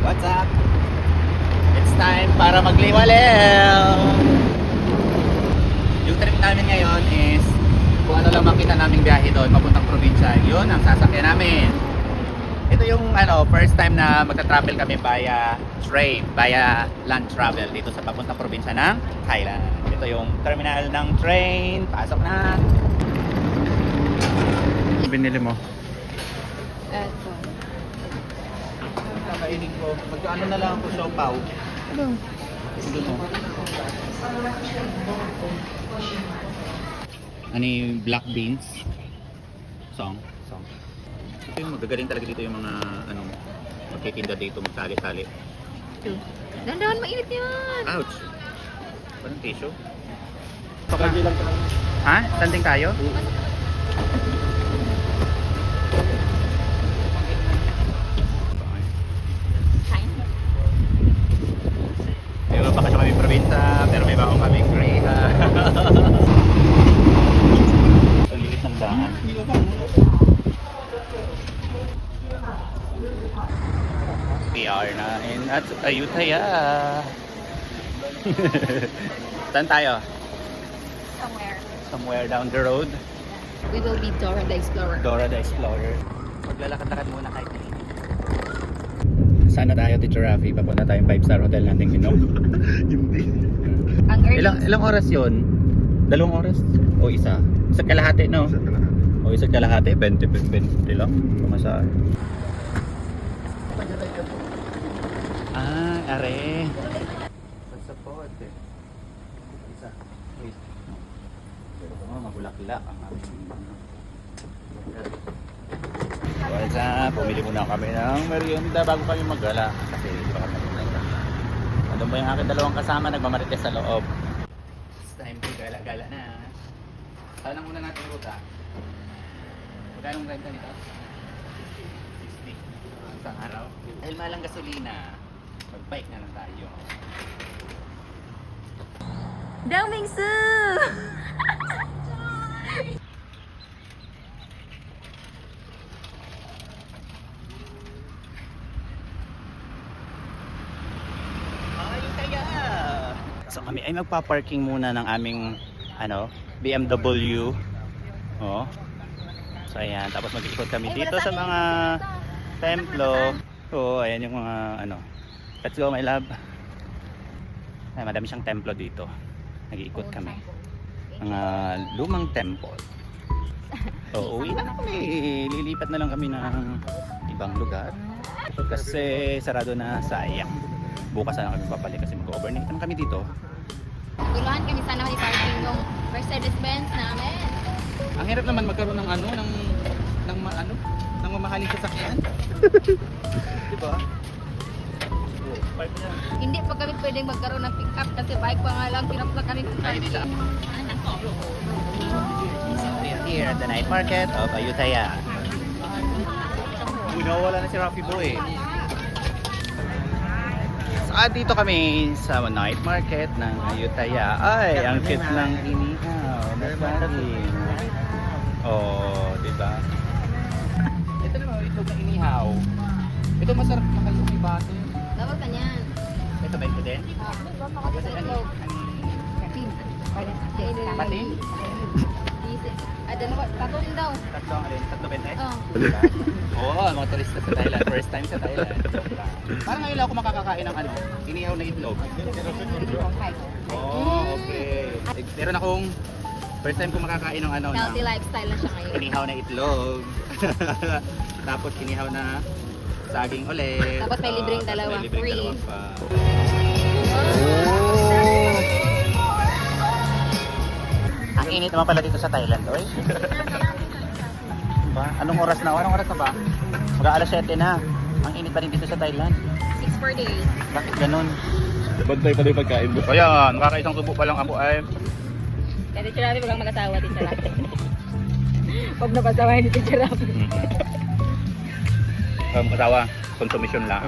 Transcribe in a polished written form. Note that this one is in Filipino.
What's up? It's time para magliwalel! Yung trip namin ngayon is kung ano lang makita naming biyahe doon papuntang probinsya, yun ang sasakyan namin. Ito yung first time na magta-travel kami via train, via land travel dito sa papuntang probinsya ng Thailand. Ito yung terminal ng train. Pasok na! Binili mo? Eto. Kakainin ko. Magkaano na lang ako siopaw. Ano? Ito mo. Ano yung black beans? Song. Ito yung magagaling talaga dito yung mga magkikinda dito, magtali-tali. Ito. Dandahan, mainit yan! Ouch! Parang tissue. Ha? Standing tayo? Pero baka siya kami probinsya, pero may baong kami Korea. Ang liit ng daan. PR na at Ayutthaya. Saan tayo? Somewhere down the road. We will be Dora the Explorer. Dora the Explorer. Maglalakad-lakad muna kahit na init. Sana tayo, Teacher Rafi. Papunta tayong 5-star hotel nating Minok. Ang early. Ilang oras yun? 2 oras? O isa? Isa't kalahati, no? O isa't kalahati, 20 lang. Pamasahe. Are. Sa pod. Isa. Wait. Magulak-lak ang aming what's up? Pumili muna kami ng merienda bago kami maggala. Kasi hindi pa kami maggala. Ano ba yung aking dalawang kasama nagmamarites sa loob? It's time to gala-gala na. Saan muna natin yung ruta? Magkano ang renta nito? 60. Isang araw. Dahil malang gasolina, mag-bike na lang tayo. Dang Mingsu! So kami ay magpa-parking muna ng aming BMW. Oh. So ayan, tapos mag-ikot kami dito sa mga templo. So ayan yung mga Let's go my love. Ay, madami siyang templo dito. Nag-iikot kami. Mga lumang temple. So uwi na kami. Lilipat na lang kami ng ibang lugar. Kasi sarado na, sayang. Bukas na kami papalik kasi mag-overnight naman kami dito. Tuluhan kami sana i-parking yung Mercedes-Benz namin. Ang hirap naman magkaroon ng ng mamahaling sasakyan. Di ba? Hindi pa kami pwedeng magkaroon ng pick-up kasi bike pa nga lang, hirap na kami ng Ay, hindi parking. So we are here at the night market of Ayutthaya. Wala na si Rafi Boy. Dito kami sa night market ng Ayutthaya. Ay, ang cute ng inihaw na saging. Oh, di ba? Ito naman, itlog na inihaw. Ito masarap makalong ni baso. Dapat ka niyan. Ito ba ito din? Kasi patin? Tato din daw. Tatlo ang alin? Tatlo bente? Oo. Oo, mga turista sa Thailand. First time sa Thailand. Parang ngayon lang ako makakakain ng inihaw na itlog. Oh, okay. Meron akong first time ko makakain ng Healthy lifestyle na siya ngayon. inihaw na itlog. Tapos inihaw na saging ulit. Tapos may libreng dalawa, Tapos may libreng free. dalawa pa. Ang init naman pala dito sa Thailand, oy. Diba? Anong oras na? Anong oras na ba? Mag-aalas 7 na. Ang init pa rin dito sa Thailand. 6 per day. Bakit ganun? Bantay pa rin yung pagkain mo. Kaya, nakakaisang tubo pa lang ako ay. Kaya Teacher Rafi, wag kang mag-asawa, Teacher Rafi. Pag napasawa ni Teacher Rafi. Kasawa, konsumisyon lang.